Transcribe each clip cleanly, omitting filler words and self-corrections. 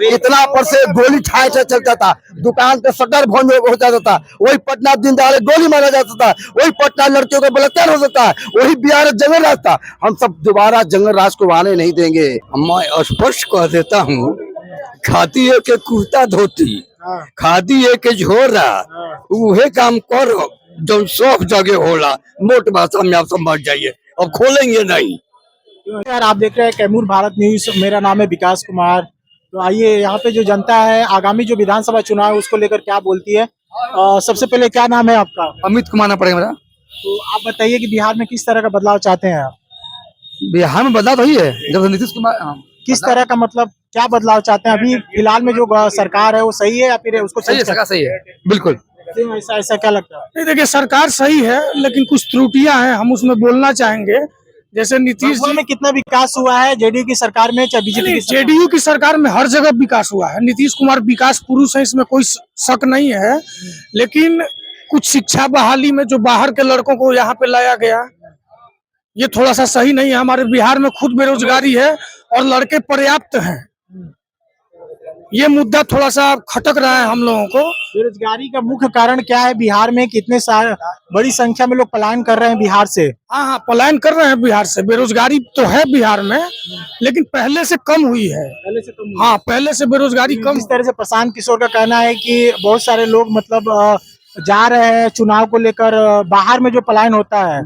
इतना पर से गोली ठाए ठाए चलता था, दुकान का शटर भंग हो जाता था, वही पटना दिन दहाड़े गोली मारा जाता था, वही पटना लड़कियों का बलात्कार हो जाता है, वही बिहार जंगल राज था। हम सब दोबारा जंगल राज को आने नहीं देंगे। मैं स्पष्ट कह देता हूँ, खादी है के कुर्ता धोती, खादी है के झोरा, उहे काम करो जो सब जगह होला। मोट भाषा में आप समझ जाइए, अब खोलेंगे नहीं। यार आप देख रहे हैं कैमूर भारत न्यूज, मेरा नाम है विकास कुमार। तो आइए यहाँ पे जो जनता है आगामी जो विधानसभा चुनाव है उसको लेकर क्या बोलती है। सबसे पहले क्या नाम है आपका? अमित कुमार ना पड़ेगा मेरा। तो आप बताइए कि बिहार में किस तरह का बदलाव चाहते हैं आप? बिहार में बदलाव तो ही है जब से नीतीश कुमार। किस तरह का, मतलब क्या बदलाव चाहते हैं? अभी फिलहाल में जो सरकार है वो सही है या फिर उसको सही है, सरकार सही है, बिल्कुल। क्यों ऐसा ऐसा क्या लगता है? नहीं, देखिए सरकार सही है लेकिन कुछ त्रुटियां हैं, हम उसमें बोलना चाहेंगे। जैसे नीतीश महुआ जी में कितना विकास हुआ है जेडीयू की सरकार में चाहे बीजेपी की सरकार में? जेडीयू की सरकार में हर जगह विकास हुआ है। नीतीश कुमार विकास पुरुष है, इसमें कोई शक नहीं है। लेकिन कुछ शिक्षा बहाली में जो बाहर के लड़कों को यहाँ पे लाया गया, ये थोड़ा सा सही नहीं है। हमारे बिहार में खुद बेरोजगारी है और लड़के पर्याप्त हैं। ये मुद्दा थोड़ा सा खटक रहा है हम लोगों को। बेरोजगारी का मुख्य कारण क्या है? बिहार में कितने बड़ी संख्या में लोग पलायन कर रहे हैं बिहार से। हाँ, पलायन कर रहे हैं बिहार से। बेरोजगारी तो है बिहार में, लेकिन पहले से कम हुई है। पहले से कम। हाँ, पहले से बेरोजगारी कम। इस तरह से प्रशांत किशोर का कहना है कि बहुत सारे लोग मतलब जा रहे हैं चुनाव को लेकर, बाहर में जो पलायन होता है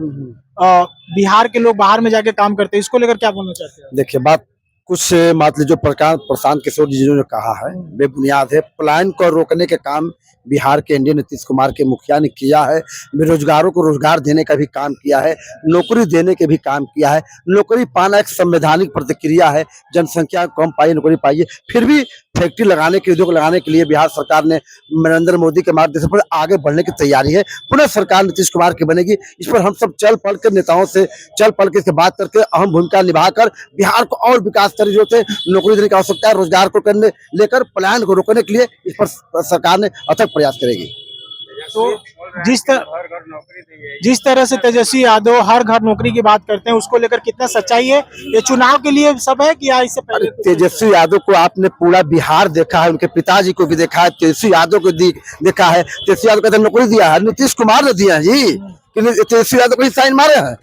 बिहार के लोग बाहर में जाके काम करते हैं, इसको लेकर क्या बोलना चाहते हैं? देखिए, बात कुछ मतलब जो प्रशांत किशोर जी ने कहा है बेबुनियाद है। पलायन को रोकने के काम बिहार के एनडीए नीतीश कुमार के मुखिया ने किया है। बेरोजगारों को रोजगार देने का भी काम किया है, नौकरी देने के भी काम किया है। नौकरी पाना एक संवैधानिक प्रतिक्रिया है, जनसंख्या कम पाई नौकरी पाइए। फिर भी फैक्ट्री लगाने के, उद्योग लगाने के लिए बिहार सरकार ने नरेंद्र मोदी के मार्गदर्शन पर आगे बढ़ने की तैयारी है। पुनः सरकार नीतीश कुमार की बनेगी। इस पर हम सब चल पल कर नेताओं से चल पल के बात करके अहम भूमिका निभाकर बिहार को और विकास कर जो थे, नौकरी देने की आवश्यकता है, रोजगार को करने लेकर पलायन को रोकने के लिए इस पर सरकार ने अथक प्रयास करेगी। तो जिस तरह से तेजस्वी यादव हर घर नौकरी की बात करते हैं, उसको लेकर कितना सच्चाई है? ये चुनाव के लिए सब है कि इससे पहले? तेजस्वी यादव को आपने पूरा बिहार देखा है, उनके पिताजी को भी देखा है, तेजस्वी यादव को देखा है। तेजस्वी यादव को तो नौकरी दिया है, नीतीश कुमार ने दिया है जी। तेजस्वी यादव को साइन मारे हैं।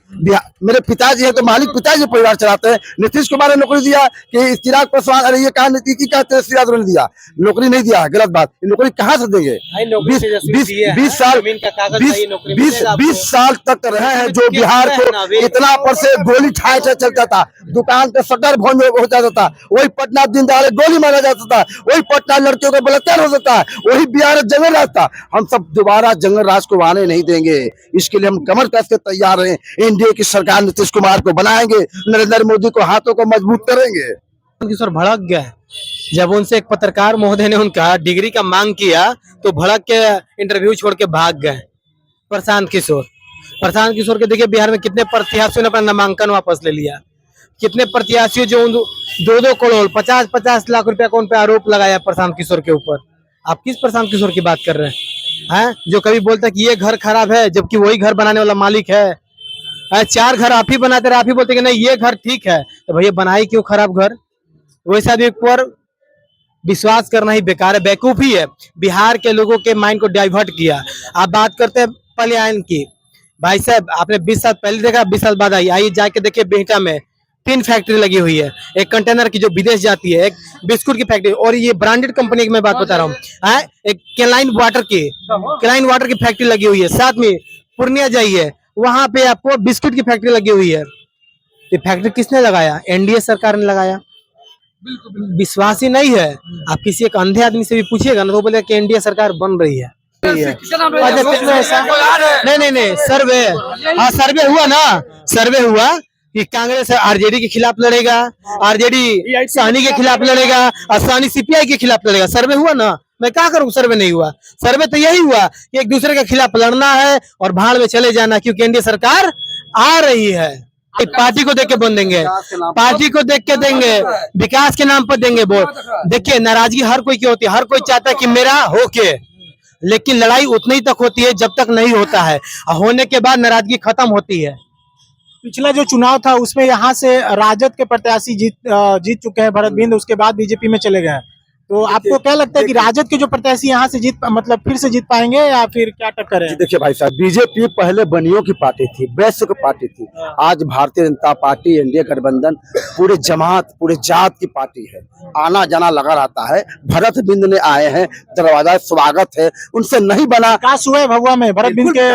मेरे पिताजी है तो मालिक पिताजी परिवार चलाते हैं। नीतीश कुमार ने नौकरी दिया कि चिराग पासवान, अरे ये कहा नीति का तेजस्वी यादव ने दिया, नौकरी नहीं दिया है, गलत बात। नौकरी कहाँ से देंगे? 20 साल तक रहे हैं जो बिहार को इतना पर से गोली ठाए ठाए चलता था, दुकान का शटर भंग हो जाता था, वही पटना दिन दहाड़े गोली मारा जाता था, वही पटना लड़कियों का बलात्कार हो जाता है, वही बिहार जंगल राज था। हम सब दोबारा जंगल राज को आने नहीं देंगे। इसके लिए हम कमर कस के तैयार हैं। एनडीए की सरकार नीतीश कुमार को बनाएंगे, नरेंद्र मोदी को हाथों को मजबूत करेंगे। किशोर भड़क गए। जब उनसे एक पत्रकार महोदय ने उनका डिग्री का मांग किया तो भड़क के इंटरव्यू छोड़ के भाग गए प्रशांत किशोर के देखिए बिहार में कितने प्रत्याशियों ने अपना नामांकन वापस ले लिया। कितने प्रत्याशियों जो 2-2 करोड़ 50-50 लाख रुपया का उन पे आरोप लगाया प्रशांत किशोर के ऊपर। आप किस प्रशांत किशोर की बात कर रहे हैं? जो कभी बोलता है कि ये घर खराब है, जबकि वही घर बनाने वाला मालिक है। 4 घर आप ही बनाते रहे, आप ही बोलते कि नहीं ये घर ठीक है, तो भैया बनाए क्यों खराब घर? वैसे आदमी पर विश्वास करना ही बेकार है, बेवकूफी है। बिहार के लोगों के माइंड को डाइवर्ट किया। आप बात करते हैं पलायन की, भाई साहब आपने 20 साल पहले देखा, 20 साल बाद आइए जाके देखिए बिहटा में 3 फैक्ट्री लगी हुई है। एक कंटेनर की जो विदेश जाती है, एक बिस्कुट की फैक्ट्री, और ये ब्रांडेड कंपनी की मैं बात बता रहा हूँ। एक केलाइन वाटर की फैक्ट्री लगी हुई है। साथ में पूर्णिया जाइए, वहां पे आपको बिस्कुट की फैक्ट्री लगी हुई है। ये फैक्ट्री किसने लगाया? एनडीए सरकार ने लगाया। विश्वास ही नहीं है। आप किसी एक अंधे आदमी से भी पूछिएगा ना तो बोलेगा कि एनडीए सरकार बन रही है। नहीं सर्वे, हाँ सर्वे हुआ कि कांग्रेस आरजेडी के खिलाफ लड़ेगा, आरजेडी साहनी के खिलाफ लड़ेगा और साहनी सीपीआई के खिलाफ लड़ेगा। सर्वे हुआ ना, मैं क्या करूं? सर्वे नहीं हुआ। सर्वे तो यही हुआ कि एक दूसरे के खिलाफ लड़ना है और भाड़ में चले जाना, क्योंकि एनडीए सरकार आ रही है। पार्टी को देख के बन देंगे, पार्टी को देख के देंगे, विकास के नाम पर देंगे वोट। देखिए नाराजगी हर कोई की होती है, हर कोई चाहता है कि मेरा होके, लेकिन लड़ाई उतनी तक होती है जब तक नहीं होता है, होने के बाद नाराजगी खत्म होती है। पिछला जो चुनाव था उसमें यहाँ से राजद के प्रत्याशी जीत चुके हैं भरत बिंद, उसके बाद बीजेपी में चले गए। तो आपको क्या लगता है कि राजद के जो प्रत्याशी यहाँ से मतलब फिर से जीत पाएंगे या फिर क्या टक्कर है? जी देखिए भाई साहब, बीजेपी पहले बनियों की पार्टी थी, वैश्य की पार्टी थी। आज भारतीय जनता पार्टी, एनडीए गठबंधन पूरे जमात, पूरे जात की पार्टी है। आना जाना लगा रहता है। भरत बिंद ने आए हैं, दरवाजा स्वागत है, उनसे नहीं बना। विकास हुआ है भभुआ में भरत बिंद के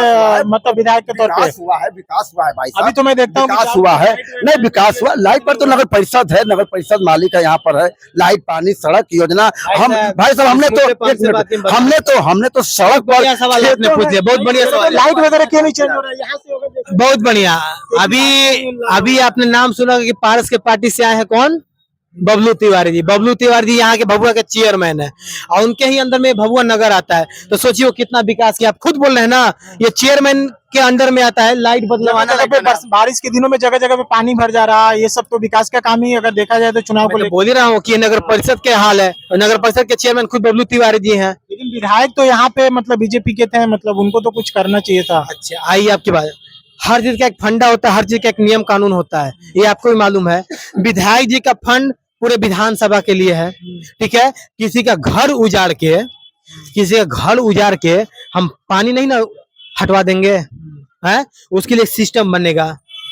मतलब विधायक के तौर पे? विकास हुआ है, विकास हुआ है भाई साहब। अभी तो मैं देखता हूँ कि विकास हुआ है, नहीं विकास हुआ। लाइट पर तो नगर परिषद है, नगर परिषद मालिक है यहाँ पर है। लाइट, पानी, सड़क योजना हम भाई साहब हमने तो सड़क पर सवाल आपने पूछ लिया, बहुत बढ़िया सवाल। लाइट वगैरह क्यों नहीं चेंज हो रहा है यहाँ से? होगा बहुत बढ़िया। अभी आपने नाम सुना कि पारस के पार्टी से आए हैं कौन? बबलू तिवारी जी। बबलू तिवारी जी यहाँ के भभुआ के चेयरमैन है और उनके ही अंदर में भभुआ नगर आता है। तो सोचिए वो कितना विकास किया। आप खुद बोल रहे हैं ना, ये चेयरमैन के अंडर में आता है। लाइट बदलवाना, बारिश के दिनों में जगह जगह पे पानी भर जा रहा है, ये सब तो विकास का काम ही अगर देखा जाए तो चुनाव को मैं बोल ही रहा हूँ कि ये नगर परिषद के हाल है और नगर परिषद के चेयरमैन खुद बबलू तिवारी जी हैं। लेकिन विधायक तो यहाँ पे मतलब बीजेपी के थे, मतलब उनको तो कुछ करना चाहिए था। अच्छा, आइए आपकी बात। हर चीज का एक फंडा होता है, हर चीज का एक नियम कानून होता है, ये आपको भी मालूम है। विधायक जी का फंड पूरे विधानसभा के लिए है, ठीक है। किसी का घर उजाड़ के हम पानी नहीं ना हटवा देंगे, है। उसके लिए सिस्टम बनेगा,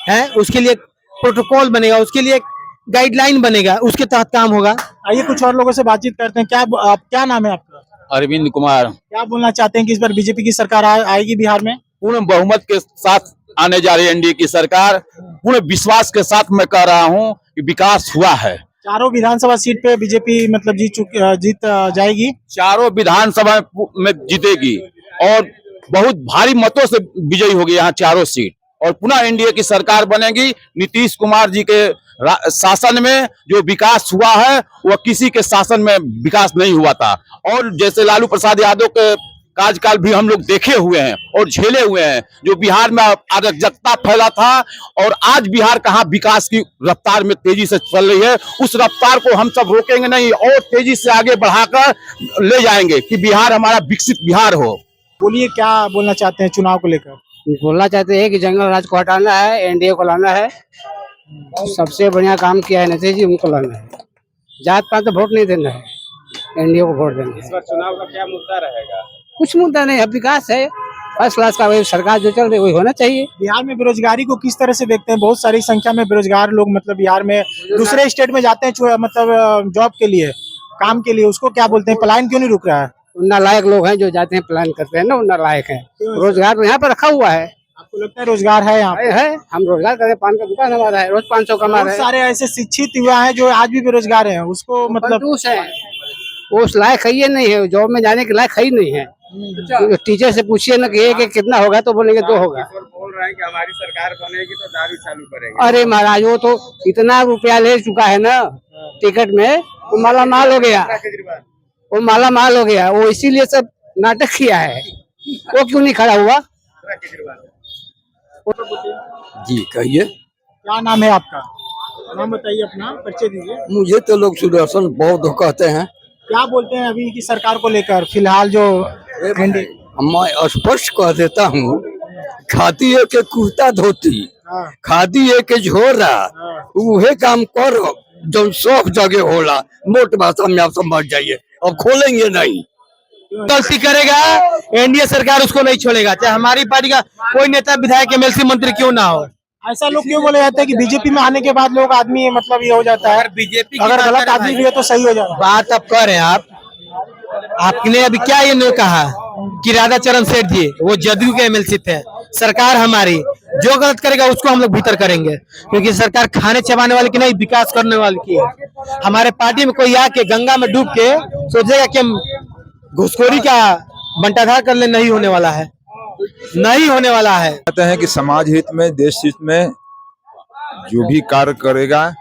है, उसके लिए प्रोटोकॉल बनेगा, उसके लिए गाइडलाइन बनेगा, उसके तहत काम होगा। आइए कुछ और लोगों से बातचीत करते हैं। क्या नाम है आपका? अरविंद कुमार। क्या बोलना चाहते हैं कि इस बार बीजेपी की सरकार आएगी बिहार में? पूर्ण बहुमत के साथ आने जा रही है एनडीए की सरकार। पूर्ण विश्वास के साथ मैं कह रहा हूं कि विकास हुआ है। चारों विधानसभा सीट पे बीजेपी मतलब जीत जाएगी। चारों विधानसभा में जीतेगी और बहुत भारी मतों से विजयी होगी यहाँ चारों सीट, और पुनः एनडीए की सरकार बनेगी। नीतीश कुमार जी के शासन में जो विकास हुआ है वह किसी के शासन में विकास नहीं हुआ था। और जैसे लालू प्रसाद यादव के कार्यकाल भी हम लोग देखे हुए हैं और झेले हुए हैं, जो बिहार में अराजकता फैला था, और आज बिहार कहाँ विकास की रफ्तार में तेजी से चल रही है। उस रफ्तार को हम सब रोकेंगे नहीं और तेजी से आगे बढ़ाकर ले जाएंगे कि बिहार हमारा विकसित बिहार हो। बोलिए, क्या बोलना चाहते हैं चुनाव को लेकर? बोलना चाहते हैं कि जंगल राज को हटाना है, एनडीए को लाना है। सबसे बढ़िया काम किया है नीतीश जी, उनको लाना है। जात पात तो वोट नहीं देना है, एनडीए को वोट देना है। इस बार चुनाव का क्या मुद्दा रहेगा? कुछ मुद्दा नहीं है, विकास है, फर्स्ट क्लास का। वही सरकार जो चल रही है वही होना चाहिए। बिहार में बेरोजगारी को किस तरह से देखते हैं? बहुत सारी संख्या में बेरोजगार लोग मतलब बिहार में दूसरे स्टेट में जाते हैं मतलब जॉब के लिए, काम के लिए, उसको क्या बोलते हैं? पलायन क्यों नहीं रुक रहा है? नालायक लोग हैं जो जाते हैं, प्लान करते हैं ना, वो नालायक है। रोजगार तो यहाँ पर रखा हुआ है। आपको लगता है रोजगार है यहाँ पे? है, हम रोजगार करें, पान का दुकान हमारा है, रोज 500 कमा रहे बहुत हैं। सारे ऐसे शिक्षित युवा हैं जो आज भी बेरोजगार हैं, उसको मतलब कंजूस है, वो उस लायक है ही नहीं है, जॉब में जाने के लायक है ही नहीं है। टीचर से पूछिए ना कि एक कितना होगा तो बोलेंगे 2 होगा। बोल रहे हैं कि हमारी सरकार बनेगी तो दारू चालू करेंगे। अरे महाराज, वो तो इतना रुपया ले चुका है ना टिकट में, वो माला माल हो गया, वो माला माल हो गया। वो इसीलिए सब नाटक किया है, वो क्यों नहीं खड़ा हुआ? जी कहिए। क्या नाम है आपका? नाम बताइए, अपना परिचय दीजिए। मुझे तो लोग सुदर्शन बौद्ध कहते हैं। क्या बोलते हैं अभी की सरकार को लेकर फिलहाल जो मैं स्पष्ट कह देता हूँ, खाती है के कुर्ता धोती, खादी है के झोरा, उहे काम करो जो सब जगह होला। मोट भाषा में आप समझ जाइए, अब खोलेंगे नहीं। गलती करेगा एनडीए सरकार उसको नहीं छोड़ेगा, चाहे हमारी पार्टी का कोई नेता, विधायक, एमएलसी, मंत्री क्यों ना हो। ऐसा लोग क्यों बोले जाते हैं कि बीजेपी में आने के बाद लोग आदमी मतलब ये हो जाता है? बीजेपी अगर गलत आदमी भी है तो सही हो जाएगा। बात अब कर रहे हैं आपने अभी क्या ये नहीं कहा कि राधाचरण सेठ जी वो जदयू के एमएलसी थे। सरकार हमारी जो गलत करेगा उसको हम लोग भीतर करेंगे, क्योंकि सरकार खाने चबाने वाले की नहीं, विकास करने वाले की है। हमारे पार्टी में कोई आके गंगा में डूब के सोचेगा कि हम घुसखोरी का बंटाधार कर ले, नहीं होने वाला है, नहीं होने वाला है। कहते हैं कि समाज हित में, देश हित में जो भी कार्य करेगा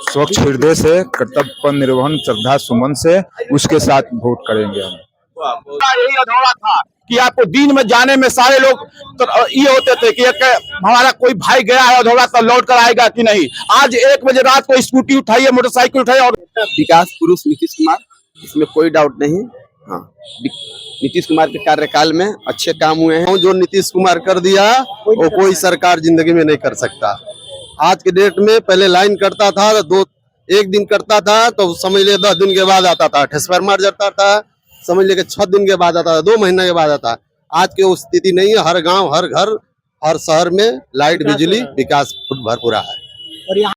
स्वच्छ हृदय से, कर्तव्य पर निर्वहन, श्रद्धा सुमन से उसके साथ वोट करेंगे हम। यही अधूरा था कि आपको दिन में जाने में सारे लोग तो ये होते थे कि हमारा कोई भाई गया है अधूरा तो लौट कर आएगा कि नहीं। आज 1 बजे रात को स्कूटी उठाइए, मोटरसाइकिल उठाइए और विकास पुरुष नीतीश कुमार, इसमें कोई डाउट नहीं। हाँ, नीतीश कुमार के कार्यकाल में अच्छे काम हुए हैं। जो नीतीश कुमार कर दिया वो कोई सरकार जिंदगी में नहीं कर सकता। आज के डेट में पहले लाइन कटता था तो एक दिन करता था तो समझ ले 10 दिन के बाद आता था, ट्रांसफार्मर जलता था समझ ले 6 दिन के बाद आता था, 2 महीने के बाद आता। आज की वो स्थिति नहीं है। हर गांव, हर घर, हर शहर में लाइट, बिजली, विकास भरपूर है। और यहाँ